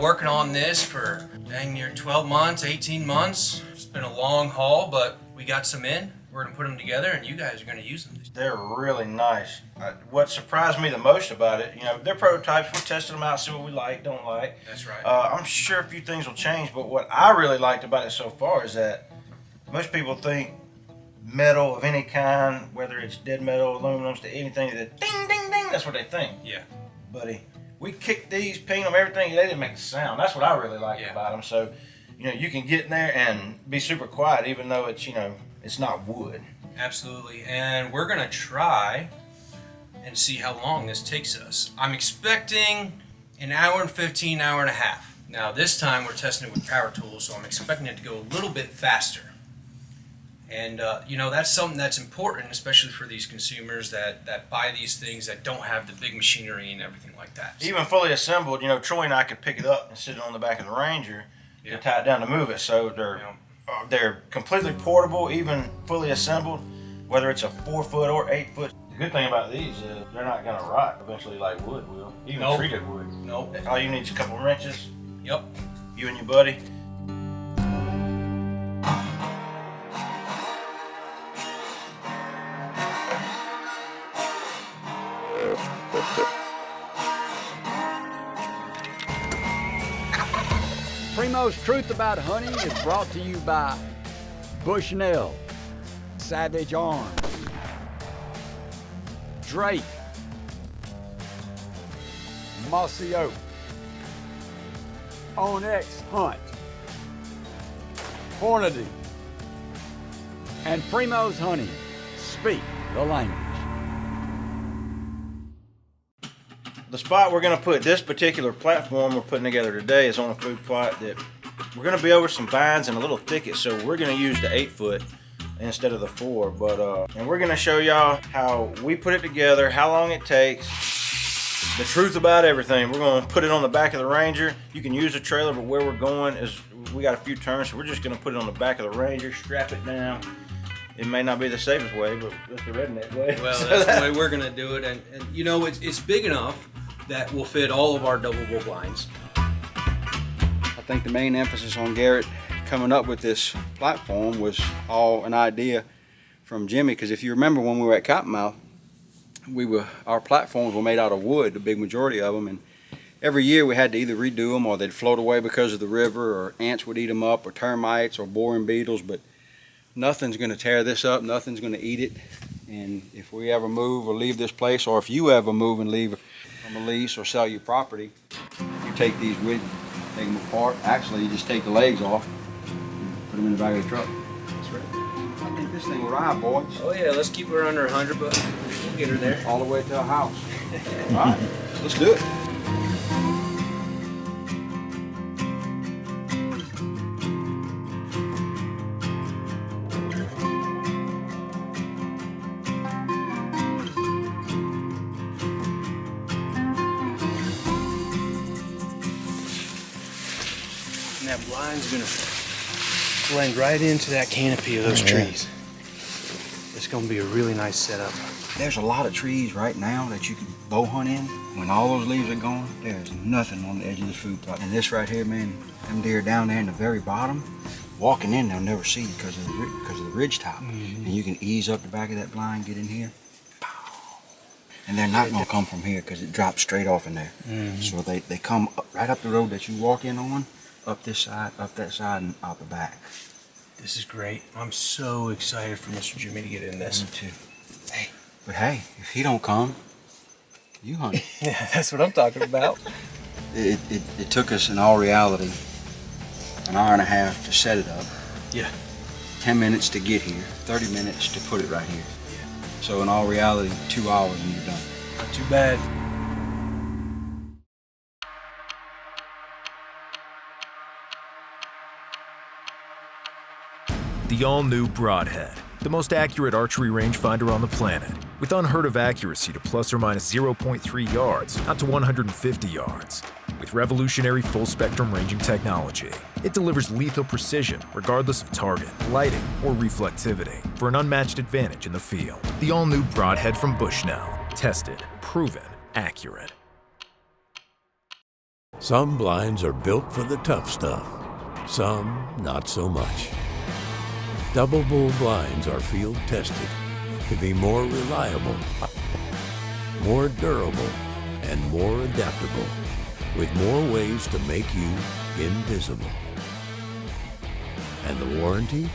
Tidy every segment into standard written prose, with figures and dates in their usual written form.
working on this for dang near 12 months, 18 months. It's been a long haul, but we got some in. We're gonna put them together and you guys are gonna use them. They're really nice. What surprised me the most about it, they're prototypes. We're testing them out, see what we like, don't like. That's right. I'm sure a few things will change, but what I really liked about it so far is that most people think metal of any kind, whether it's dead metal, aluminum, anything, that ding, ding, ding, that's what they think. Yeah. Buddy, we kicked these, paint them, everything, they didn't make a sound. That's what I really liked about them. So, you can get in there and be super quiet, even though it's, it's not wood. Absolutely, and we're gonna try and see how long this takes us. I'm expecting an hour and 15, hour and a half. Now this time we're testing it with power tools, so I'm expecting it to go a little bit faster. And that's something that's important, especially for these consumers that buy these things that don't have the big machinery and everything like that. Even fully assembled, Troy and I could pick it up and sit it on the back of the Ranger and tie it down to move it. So they're completely portable, even fully assembled, whether it's a 4-foot or 8-foot. The good thing about these is they're not gonna rot eventually like wood will, even treated wood. Nope. All you need is a couple wrenches. Yep. You and your buddy. Primo's Truth About Hunting is brought to you by Bushnell, Savage Arms, Drake, Mossy Oak, Onyx Hunt, Hornady, and Primo's Hunting. Speak the language. The spot we're going to put this particular platform we're putting together today is on a food plot that we're going to be over some vines and a little thicket, so we're going to use the 8-foot instead of the 4. And we're going to show y'all how we put it together, how long it takes, the truth about everything. We're going to put it on the back of the Ranger. You can use the trailer, but where we're going is we got a few turns, so we're just going to put it on the back of the Ranger, strap it down. It may not be the safest way, but that's the redneck way. Well, that's the way we're going to do it, and it's big enough that will fit all of our double-bull blinds. I think the main emphasis on Garrett coming up with this platform was all an idea from Jimmy, because if you remember when we were at Cottonmouth, our platforms were made out of wood, the big majority of them, and every year we had to either redo them or they'd float away because of the river, or ants would eat them up, or termites, or boring beetles, but nothing's going to tear this up, nothing's going to eat it. And if we ever move or leave this place, or if you ever move and leave from a lease or sell your property, you take these with you, take them apart. Actually, you just take the legs off, put them in the back of the truck. That's right. I think this thing will ride, boys. Oh yeah, let's keep her under 100, but we'll get her there. All the way to our house. All right, let's do it. And that blind's gonna blend right into that canopy of those trees. It's gonna be a really nice setup. There's a lot of trees right now that you can bow hunt in. When all those leaves are gone, there's nothing on the edge of this food plot. And this right here, man, them deer down there in the very bottom, walking in, they'll never see you because of the ridge top. And you can ease up the back of that blind, get in here, and they're not gonna come from here because it drops straight off in there. So they come right up the road that you walk in on, up this side, up that side, and out the back. This is great. I'm so excited for Mr. Jimmy to get in this. Me too. Hey, but hey, if he don't come, you hunt. Yeah, that's what I'm talking about. It took us, in all reality, an hour and a half to set it up. Yeah. 10 minutes to get here, 30 minutes to put it right here. Yeah. So in all reality, 2 hours and you're done. Not too bad. The all-new Broadhead, the most accurate archery rangefinder on the planet, with unheard of accuracy to plus or minus 0.3 yards, out to 150 yards. With revolutionary full-spectrum ranging technology, it delivers lethal precision regardless of target, lighting, or reflectivity for an unmatched advantage in the field. The all-new Broadhead from Bushnell. Tested, proven, accurate. Some blinds are built for the tough stuff, some not so much. Double Bull blinds are field tested to be more reliable, more durable, and more adaptable, with more ways to make you invisible. And the warranty?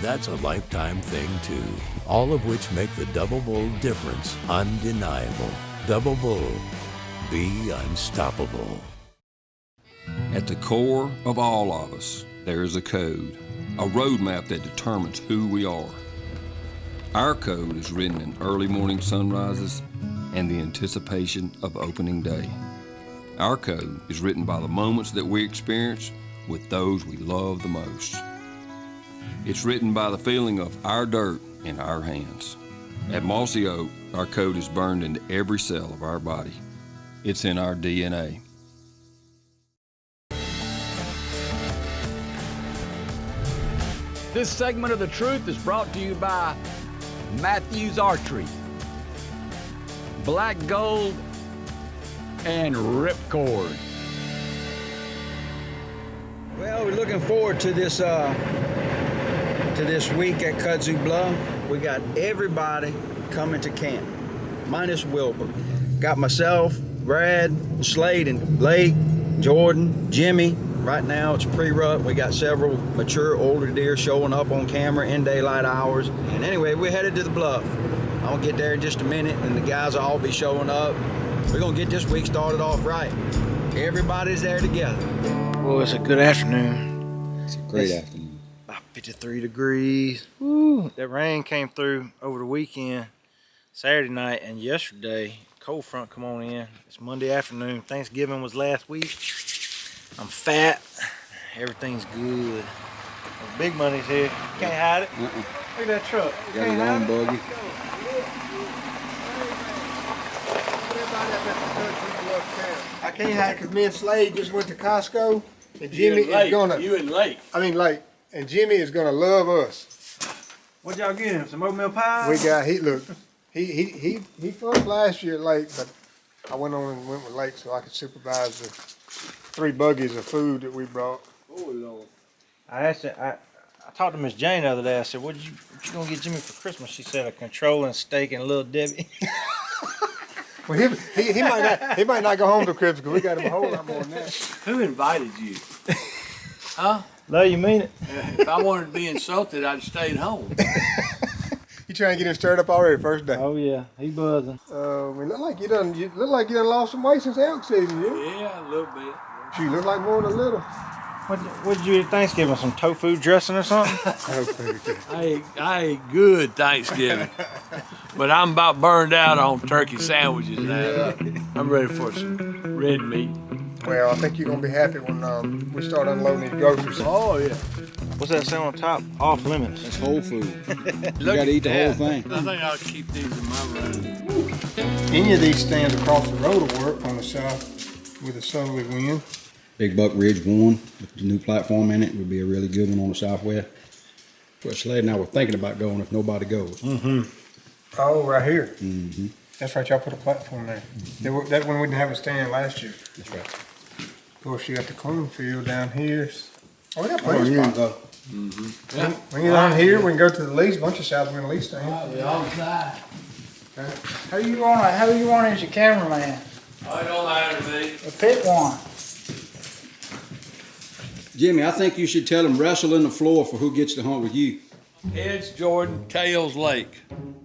That's a lifetime thing too, all of which make the Double Bull difference undeniable. Double Bull, be unstoppable. At the core of all of us, there is a code, a roadmap that determines who we are. Our code is written in early morning sunrises and the anticipation of opening day. Our code is written by the moments that we experience with those we love the most. It's written by the feeling of our dirt in our hands. At Mossy Oak, our code is burned into every cell of our body. It's in our DNA. This segment of The Truth is brought to you by Matthews Archery, Black Gold, and Ripcord. Well, we're looking forward to this week at Kudzu Bluff. We got everybody coming to camp, minus Wilbur. Got myself, Brad, Slade, and Blake, Jordan, Jimmy. Right now it's pre-rut. We got several mature older deer showing up on camera in daylight hours. And anyway, we're headed to the bluff. I'll get there in just a minute and the guys will all be showing up. We're gonna get this week started off right. Everybody's there together. Well, it's a good afternoon. It's a great afternoon. About 53 degrees. Woo! That rain came through over the weekend, Saturday night and yesterday. Cold front come on in. It's Monday afternoon. Thanksgiving was last week. I'm fat. Everything's good. Well, big money's here. Can't hide it. Look at that truck. Got his own buggy. I can't hide because me and Slade just went to Costco, and Jimmy is gonna. You and Lake. Lake, and Jimmy is gonna love us. What y'all get him? Some oatmeal pie? We got he fought last year at Lake, but I went on and went with Lake so I could supervise the 3 buggies of food that we brought. Oh Lord. I talked to Miss Jane the other day. I said, what you gonna get Jimmy for Christmas? She said a controlling steak and a little Debbie. Well, he might not go home to Christmas because we got him a whole lot more than that. Who invited you? Huh? No, you mean it? If I wanted to be insulted, I'd stayed home. You trying to get him stirred up already first day? Oh yeah, he buzzing. We look like you done lost some weight since elk season, yeah? Yeah, a little bit. You look like more than a little. What did you eat at Thanksgiving? Some tofu dressing or something? I ate good Thanksgiving, but I'm about burned out on turkey sandwiches now. I'm ready for some red meat. Well, I think you're gonna be happy when we start unloading these groceries. Oh yeah. What's that say on top? Off limits. That's whole food. You gotta eat the whole thing. I think I'll keep these in my room. Any of these stands across the road will work on the south with a southerly wind. Big Buck Ridge 1 with the new platform in it would be a really good one on the southwest. Where Slade and I were thinking about going if nobody goes. Mm-hmm. Oh, right here. Mm-hmm. That's right, y'all put a platform there. That one we didn't have a stand last year. That's right. Of course, you got the cornfield down here. Oh, we got plenty of spots. Mm-hmm. Yeah. We can get on here, we can go to the lease, bunch of southwind lease stands. The other side. Who you want as your cameraman? Oh, it don't matter to me. Well, pick one. Jimmy, I think you should tell him wrestle in the floor for who gets to hunt with you. Heads Jordan, tails Lake.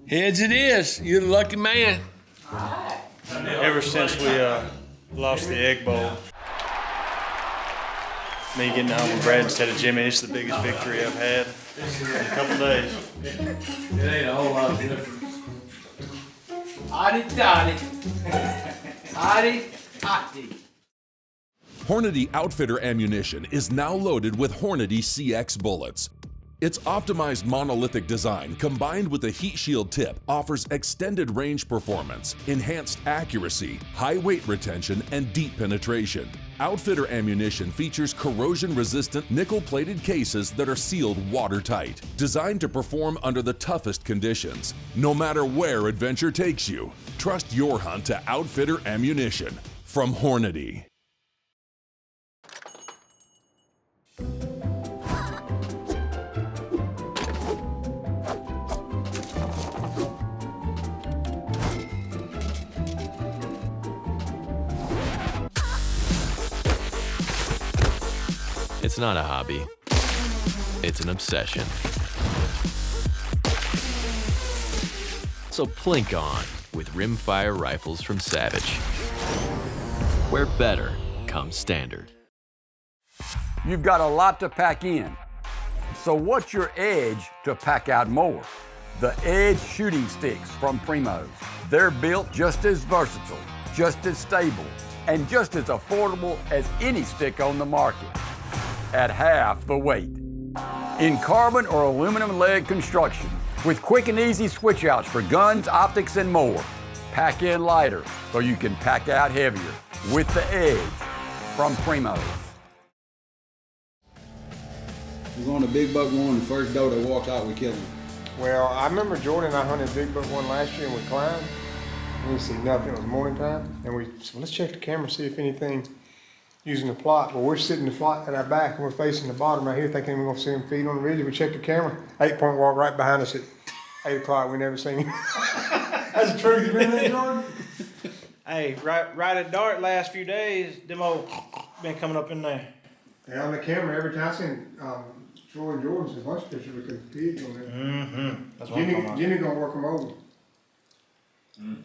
Heads it is. You're the lucky man. Ever since we lost the Egg Bowl, me getting home with Brad instead of Jimmy, it's the biggest victory I've had in a couple days. It ain't a whole lot of difference. Hotty-toddy. Hotty-toddy. Hornady Outfitter ammunition is now loaded with Hornady CX bullets. Its optimized monolithic design combined with a heat shield tip offers extended range performance, enhanced accuracy, high weight retention, and deep penetration. Outfitter ammunition features corrosion-resistant nickel-plated cases that are sealed watertight, designed to perform under the toughest conditions. No matter where adventure takes you, trust your hunt to Outfitter ammunition from Hornady. not a hobby. It's an obsession. So plink on with rimfire rifles from Savage, where better comes standard. You've got a lot to pack in. So what's your edge to pack out more? The Edge shooting sticks from Primos. They're built just as versatile, just as stable, and just as affordable as any stick on the market, at half the weight. In carbon or aluminum lead construction, with quick and easy switch outs for guns, optics, and more. Pack in lighter so you can pack out heavier with the Edge from Primos. We're going to big buck one, the first doe that walks out, we kill him. Well, I remember Jordan and I hunted big buck one last year and we climbed. We didn't see nothing. It was morning time. And we said, let's check the camera, see if anything using the plot. Well, we're sitting the plot at our back and we're facing the bottom right here thinking we're going to see him feed on the ridge. We checked the camera. 8-point walk right behind us at 8 o'clock. We never seen him. That's the truth. You been there, Jordan? Hey, right at dark last few days, them old been coming up in there. Yeah, on the camera, every time I seen Troy and Jordan's a bunch of pictures with the pigs on there. Mm-hmm. That's what I'm talking about. Jimmy gonna work them over.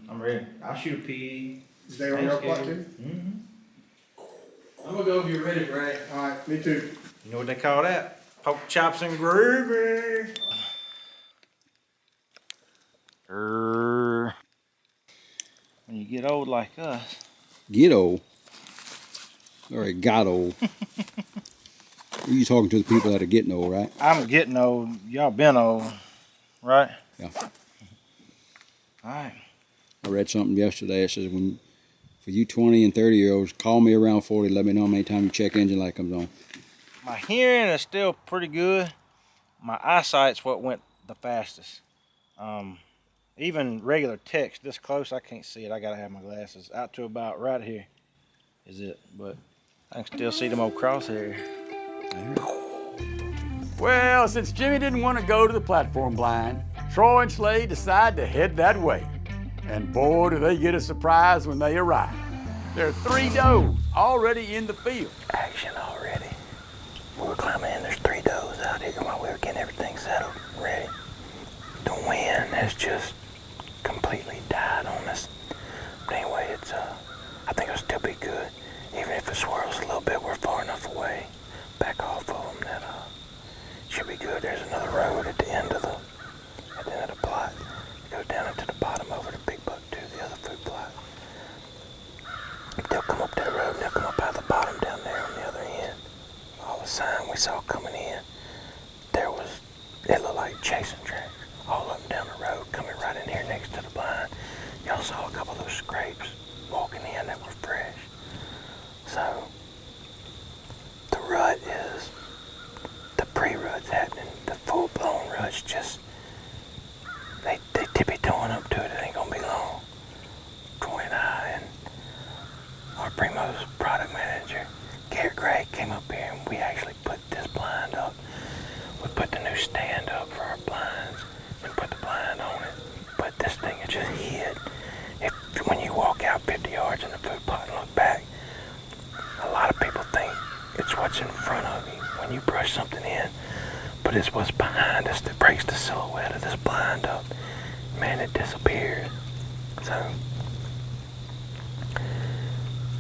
I'm ready. I'll shoot a pig. Is they on your plot too? Mm-hmm. I'm gonna go if you're ready, Brad. All right, me too. You know what they call that? Pork chops and gravy. When you get old like us. Get old? Or it got old. You talking to the people that are getting old, right? I'm getting old. Y'all been old, right? Yeah. All right. I read something yesterday. It says, for you 20 and 30-year-olds, call me around 40. Let me know how many times your check engine light comes on. My hearing is still pretty good. My eyesight's what went the fastest. Even regular text this close, I can't see it. I gotta have my glasses. Out to about right here is it, but I can still see them old crosshairs. Well, since Jimmy didn't want to go to the platform blind, Troy and Slade decide to head that way. And boy, do they get a surprise when they arrive. There are 3 does already in the field. Action already. We were climbing in, there's 3 does out here while we were getting everything settled, ready. The wind has just completely died on us. But anyway, it's I think it'll still be good. Even if it swirls a little bit, we're far enough away, back off of them that should be good. There's another road at the end of the plot. It goes down into the bottom over to Big Buck 2, the other food plot. They'll come up that road and they'll come up out the bottom down there on the other end. All the sign we saw coming in, it looked like chasing tracks all up and down the road, coming right in here next to the blind. Y'all saw a couple of those scrapes walking in that were fresh. So, the rut is, the pre-rut's happening. The full-blown rut's just, they tippy-toeing up to it. It ain't gonna be long. Troy and I and our Primo's product manager, Garrett Gray, came up here and we actually put this blind up. We put the new stand up for our blinds and put the blind on it. But this thing is just hid. When you walk out 50 yards in the food plot and look back, a lot of people think it's what's in front of you when you brush something in, but it's what's behind us that breaks the silhouette of this blind up. Man, it disappears. So,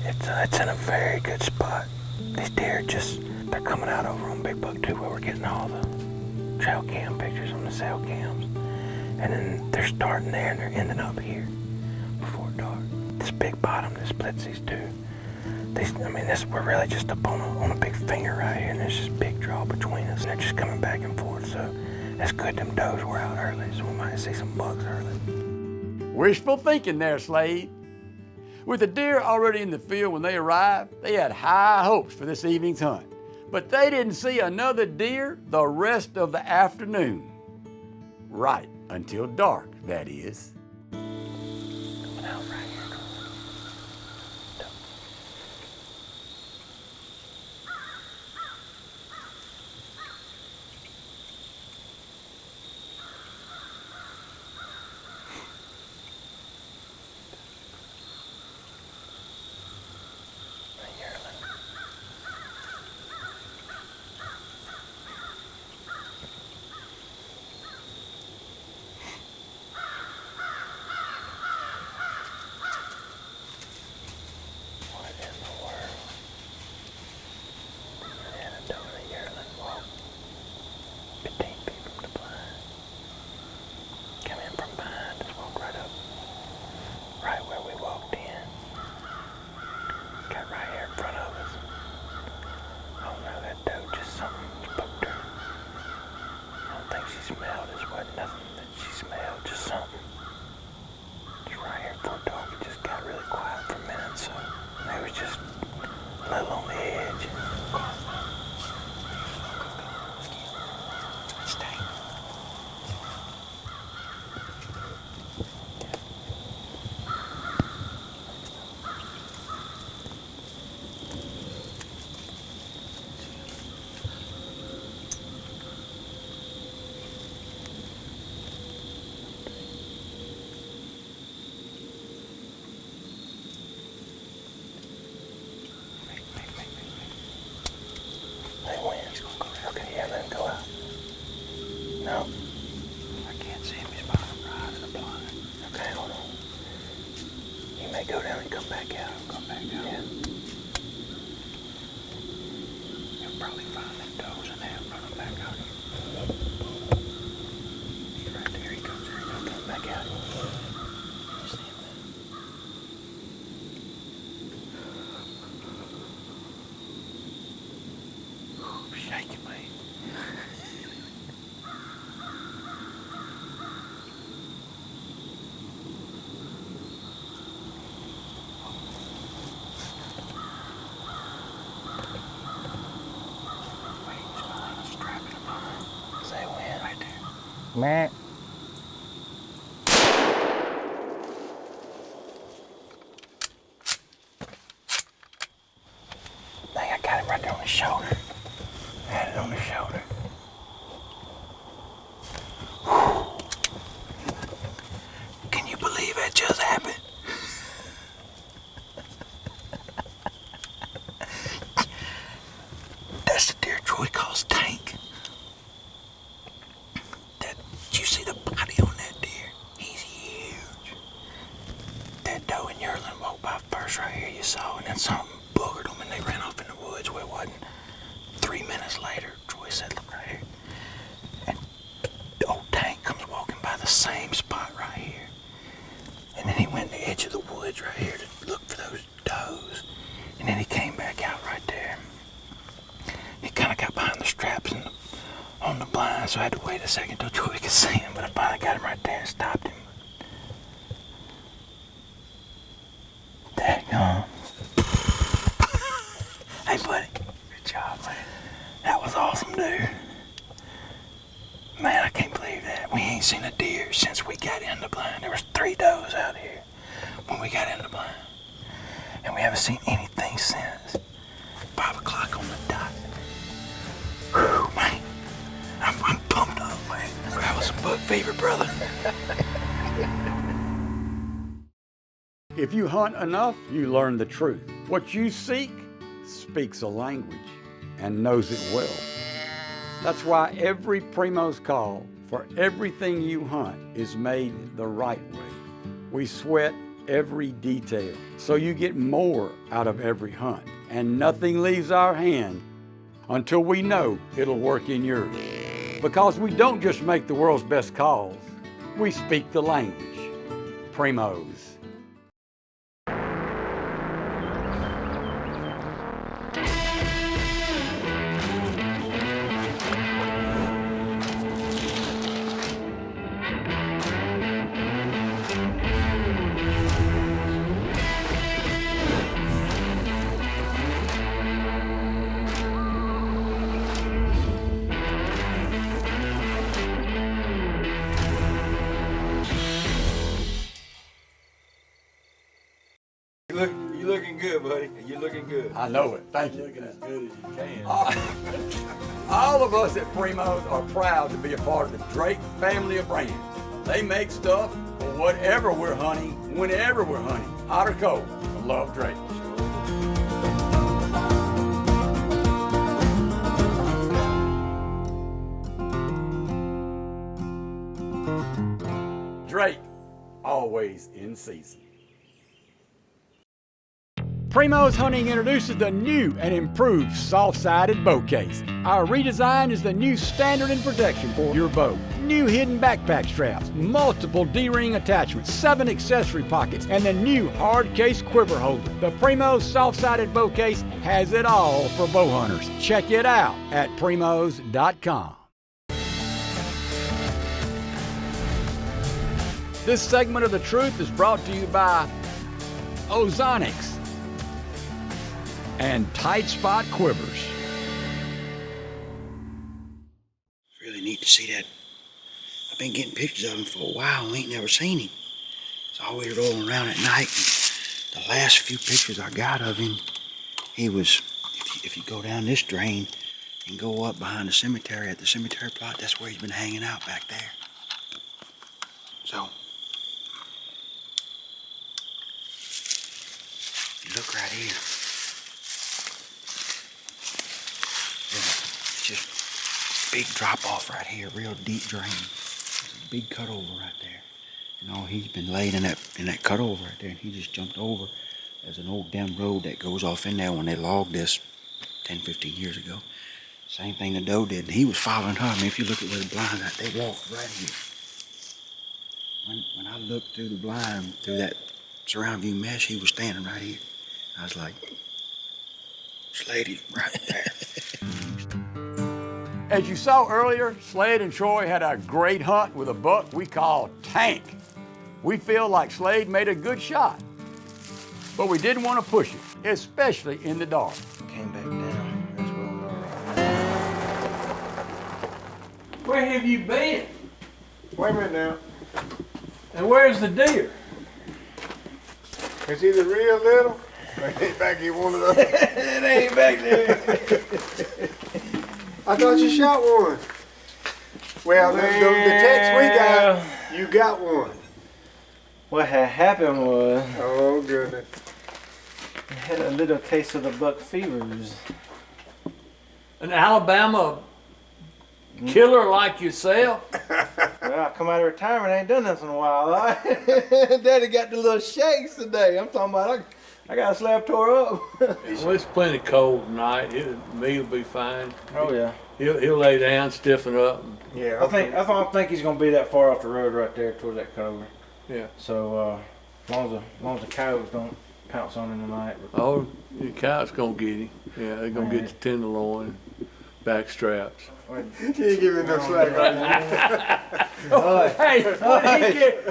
it's in a very good spot. These deer they're coming out over on Big Buck 2 where we're getting all the trail cam pictures on the cell cams. And then they're starting there and they're ending up here before dark. This big bottom that splits these two. We're really just up on a big finger right here, and there's this big draw between us, and they're just coming back and forth. So that's good. Them does were out early, so we might see some bucks early. Wishful thinking there, Slade. With the deer already in the field when they arrived, they had high hopes for this evening's hunt. But they didn't see another deer the rest of the afternoon. Right until dark, that is. may go down and come back out. Yeah. You'll probably find them does and they'll run them back out. Right there he goes. There he goes. Coming back out. You see him there? Shaking, man. Matt. Dang, I got him right there on his shoulder. I had it on his shoulder. Can you believe that just happened? That's the deer Troy calls Tank. Did you see the body on that deer? He's huge. That doe and yearling walked by first right here, you saw, and then something boogered them and they ran off in the woods where it wasn't. 3 minutes later, Troy said, look right here. And the old Tank comes walking by the same spot right here. And then he went to the edge of the woods right here to look for those does. And then he came back out right there. He kind of got behind the straps and on the blind, so I had to wait a second till Troy could see him, but I finally got him right there and stopped him. Daggone. Hey, buddy. Good job, man. That was awesome, dude. Man, I can't believe that. We ain't seen a deer since we got in the blind. There was 3 does out here when we got in the blind. And we haven't seen anything since. 5 o'clock on the dot. Whew, man. I'm pumped up, man. That was some buck fever, brother. If you hunt enough, you learn the truth. What you seek speaks a language and knows it well. That's why every Primo's call for everything you hunt is made the right way. We sweat every detail so you get more out of every hunt, and nothing leaves our hand until we know it'll work in yours. Because we don't just make the world's best calls, we speak the language. Primos. You looking good, buddy. You looking good. I know it. Thank you. Looking as good as you can. All of us at Primos are proud to be a part of the Drake family of brands. They make stuff for whatever we're hunting, whenever we're hunting, hot or cold. I love Drake. Drake, always in season. Primo's Hunting introduces the new and improved soft-sided bow case. Our redesign is the new standard in protection for your bow. New hidden backpack straps, multiple D-ring attachments, 7 accessory pockets, and the new hard case quiver holder. The Primo's soft-sided bow case has it all for bow hunters. Check it out at primos.com. This segment of The Truth is brought to you by Ozonics and Tight Spot Quivers. Really neat to see that. I've been getting pictures of him for a while and ain't never seen him. It's always rolling around at night. And the last few pictures I got of him, he was, if you go down this drain and go up behind the cemetery at the cemetery plot, that's where he's been hanging out back there. So, if you look right here, it's just big drop off right here, real deep drain. There's a big cut over right there. And No, he's been laid in that cutover right there, and he just jumped over. There's an old damn road that goes off in there when they logged this 10, 15 years ago. Same thing the doe did. He was following her. I mean, if you look at where the blinds at, they walked right here. When I looked through the blind, through that surround view mesh, he was standing right here. I was like, Slade, he's right there. As you saw earlier, Slade and Troy had a great hunt with a buck we call Tank. We feel like Slade made a good shot, but we didn't want to push it, especially in the dark. Came back down. That's where we are right now. Where have you been? Wait a minute now. And where's the deer? It's either real little or it ain't back in one of those. It ain't back there. I thought you shot one. Well, the text we got, you got one. What had happened was, Oh, goodness. I had a little case of the buck fevers. An Alabama killer like yourself? Well, I come out of retirement, I ain't done this in a while. Right? Daddy got the little shakes today. I'm talking about, I got a slab tore up. Well, it's plenty cold tonight. Me'll be fine. Oh yeah. He'll lay down, stiffen up. Yeah. I don't think he's gonna be that far off the road right there towards that cover. Yeah. So as long as the coyotes don't pounce on him tonight. Oh, the cow's gonna get him. Yeah, they're gonna get the tenderloin, back straps. You ain't giving no slack right now. Hey,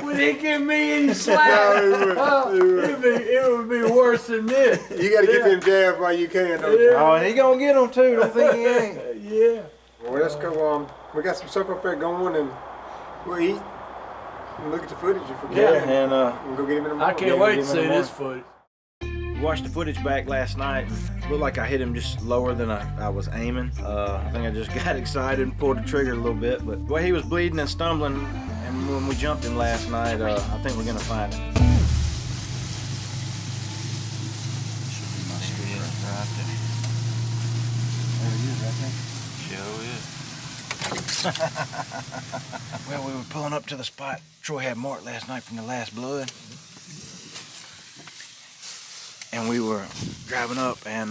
would he give me any slack? No, It would be worse than this. You gotta get them jabs while you can, don't you? Oh, he gonna get them too. Don't think he ain't. Yeah. Well, let's go. We got some supper up there going, and we'll eat. And look at the footage if we can. And we'll go get him in the morning. I can't wait to see this footage. Watched the footage back last night. Looked like I hit him just lower than I was aiming. I think I just got excited and pulled the trigger a little bit. But the way he was bleeding and stumbling, and when we jumped him last night, I think we're gonna find him. Well, we were pulling up to the spot Troy had marked last night from the last blood. And we were driving up and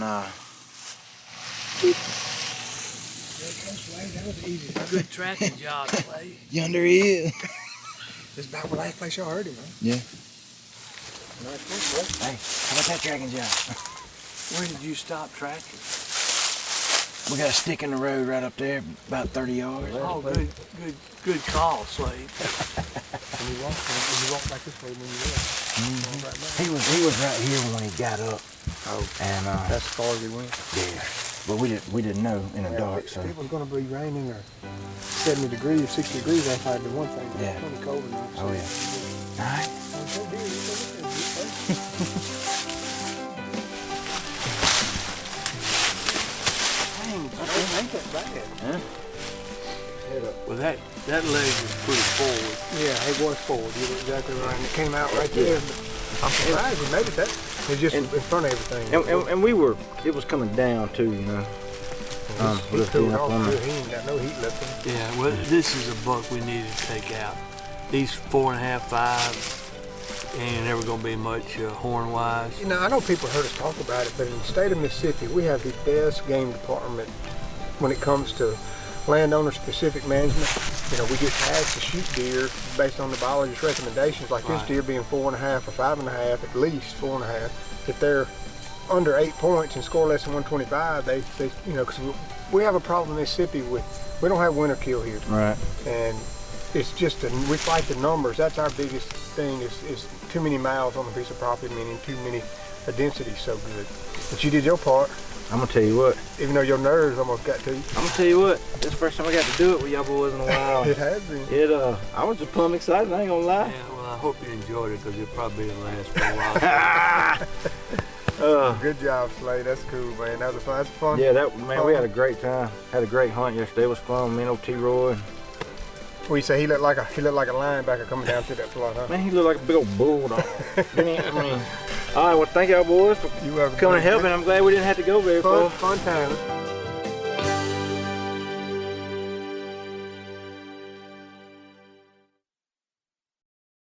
Good tracking job, Slade. yonder he is. This is about the last place y'all heard him, huh? Yeah. Nice. Hey, how about that tracking job? When did you stop tracking? We got a stick in the road right up there, about 30 yards. Oh, good call, Slade. When you walk back this way when you left. He was right here when he got up. Oh, and that's as far as he went. Yeah, but we didn't know in the dark. So if it was going to be raining or 70 degrees, 60 degrees, that's probably the one thing. Yeah. It's pretty cold enough. Oh yeah. All right. Ain't that bad. Huh? Well, that leg was pretty forward. Yeah, it was forward. You were exactly right. And it came out right there. I'm surprised we made it that. It's just in front of everything. And it was coming down too, you know. He threw it off good. He ain't got no heat left in him. Yeah, well, this is a buck we needed to take out. These 4.5, 5, ain't never gonna be much horn-wise. You know, I know people heard us talk about it, but in the state of Mississippi, we have the best game department when it comes to landowner-specific management. You know, we get tagged to shoot deer based on the biologist's recommendations, like this deer being 4.5 or 5.5, at least 4.5. If they're under 8 points and score less than 125, they you know, because we have a problem in Mississippi with, we don't have winter kill here. Right. And it's just, we fight the numbers. That's our biggest thing is too many miles on a piece of property, meaning too many, the density's so good. But you did your part. I'm gonna tell you what. Even though your nerves almost got to you. I'm gonna tell you what. This is the first time I got to do it with y'all boys in a while. It has been. I was just plumb excited. I ain't gonna lie. Yeah, well, I hope you enjoyed it because it'll probably be the last for a while. Good job, Slade. That's cool, man. That was fun. That's fun. Yeah, we had a great time. Had a great hunt yesterday. It was fun. Me and old T-Roy. Well, you say he looked like a linebacker coming down through that plot, huh? Man, he looked like a big old bulldog. I mean, all right. Well, thank y'all boys for coming and helping. I'm glad we didn't have to go very far. Fun time.